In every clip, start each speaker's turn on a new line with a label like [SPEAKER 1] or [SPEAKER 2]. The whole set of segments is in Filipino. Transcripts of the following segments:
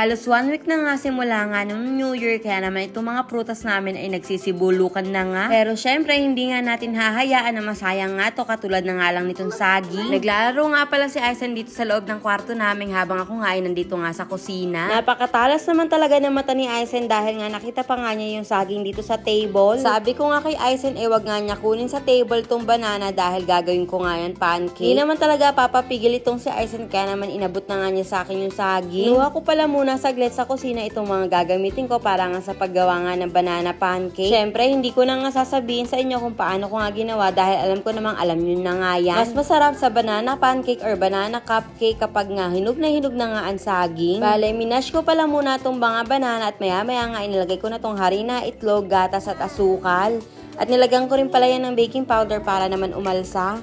[SPEAKER 1] Halos 1 week na nga simula nga nung New Year, kaya naman itong mga prutas namin ay nagsisibulukan na nga. Pero syempre, hindi nga natin hahayaan na masayang nga to, katulad na nga lang nitong saging. Naglalaro nga pala si Aisen dito sa loob ng kwarto namin habang ako nga ay nandito nga sa kusina. Napakatalas naman talaga ng mata ni Aisen dahil nga nakita pa nga niya yung saging dito sa table. Sabi ko nga kay Aisen, wag nga niya kunin sa table tong banana dahil gagawin ko nga yan pancake. Hindi naman talaga papapigil itong si Aisen, kaya naman inabot na nga niya sa akin yung saging. Luha ko pala muna saglit sa kusina itong mga gagamitin ko para nga sa paggawa nga ng banana pancake. Syempre, hindi ko na nga sasabihin sa inyo kung paano ko nga ginawa dahil alam ko namang alam nyo na nga yan. Mas masarap sa banana pancake or banana cupcake kapag nga hinog na nga ang saging. Bale, minash ko pala muna itong mga banana at maya nga inilagay ko na itong harina, itlog, gatas at asukal. At nilagyan ko rin pala yan ng baking powder para naman umalsa.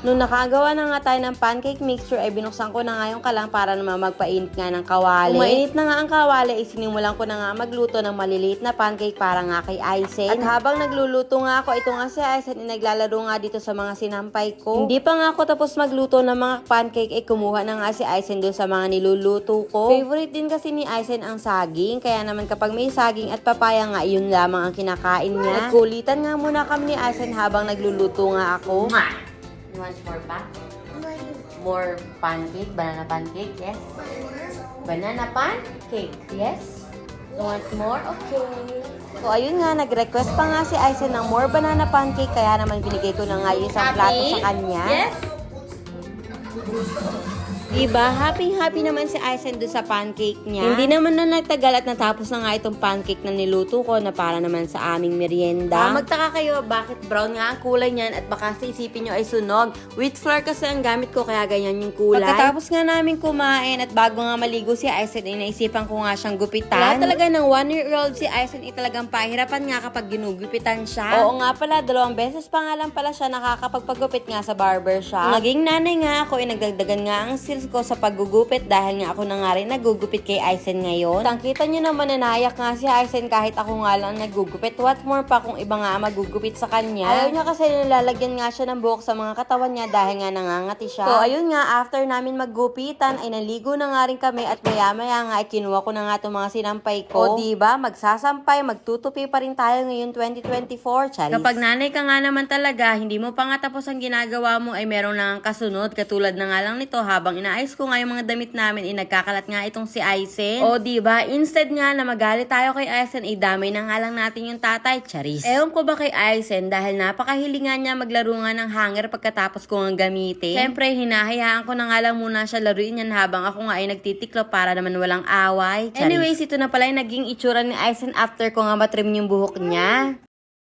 [SPEAKER 1] Nung nakagawa na nga tayo ng pancake mixture, ay binuksan ko na nga yung kalang para naman magpainit nga ng kawali. Kung mainit na nga ang kawali, sinimulan ko na nga magluto ng maliliit na pancake para nga kay Aisen. At habang nagluluto nga ako, ito nga si Aisen, naglalaro nga dito sa mga sinampay ko. Hindi pa nga ako tapos magluto ng mga pancake, kumuha na nga si Aisen doon sa mga niluluto ko. Favorite din kasi ni Aisen ang saging, kaya naman kapag may saging at papaya nga, yun lamang ang kinakain niya. Nagkulitan nga muna kami ni Aisen habang nagluluto nga ako. You want more pa? More pancake? Banana pancake? Yes? Banana pancake? Yes? You want more? Okay. So, ayun nga, nag-request pa nga si Aisen ng more banana pancake, kaya naman binigay ko na nga yung isang plato sa kanya. Yes? Diba? Happy naman si Aisen doon sa pancake niya. Hindi naman na nagtagal at natapos na nga itong pancake na niluto ko na para naman sa aming merienda. Magtaka kayo bakit brown nga ang kulay niyan at baka isipin nyo ay sunog. Wheat flour kasi ang gamit ko kaya ganyan yung kulay. Pagkatapos nga namin kumain at bago nga maligo si Aisen ay naisipan ko nga siyang gupitan. Wala talaga ng 1-year-old si Aisen ay talagang pahirapan nga kapag ginugupitan siya. Oo nga pala, 2 beses pa nga lang pala siya nakakapagpagupit nga sa barber shop. Naging nanay nga ako ay nagdagdagan nga ang ko sa paggugupit dahil nga ako na nga rin nagugupit kay Aisen ngayon. Tangkita nyo naman na nayak nga si Aisen kahit ako nga lang nagugupit. What more pa kung iba nga magugupit sa kanya. Ayaw niya kasi nilalagyan nga siya ng buhok sa mga katawan niya dahil nga nangangati siya. So ayun nga, after namin maggupitan ay naligo na nga rin kami at maya nga ay kinuha ko na nga itong mga sinampay ko. O diba, magsasampay, magtutupi pa rin tayo ngayon 2024. Charis. Kapag nanay ka nga naman talaga, hindi mo pa nga tapos ang ginagawa mo ay meron lang ang kasunod. Katulad na nga lang nito, habang inaayos ko nga yung mga damit namin, nagkakalat nga itong si Aisen. O diba, instead nga na magalit tayo kay Aisen, damay na nga lang natin yung tatay. Charis. Ewan ko ba kay Aisen dahil napakahilingan niya maglaro nga ng hanger pagkatapos ko nga gamitin. Siyempre, hinahayaan ko na nga lang muna siya laruin yan habang ako nga ay nagtitiklop para naman walang away. Charis. Anyways, ito na pala yung naging itsura ni Aisen after ko nga matrim yung buhok niya.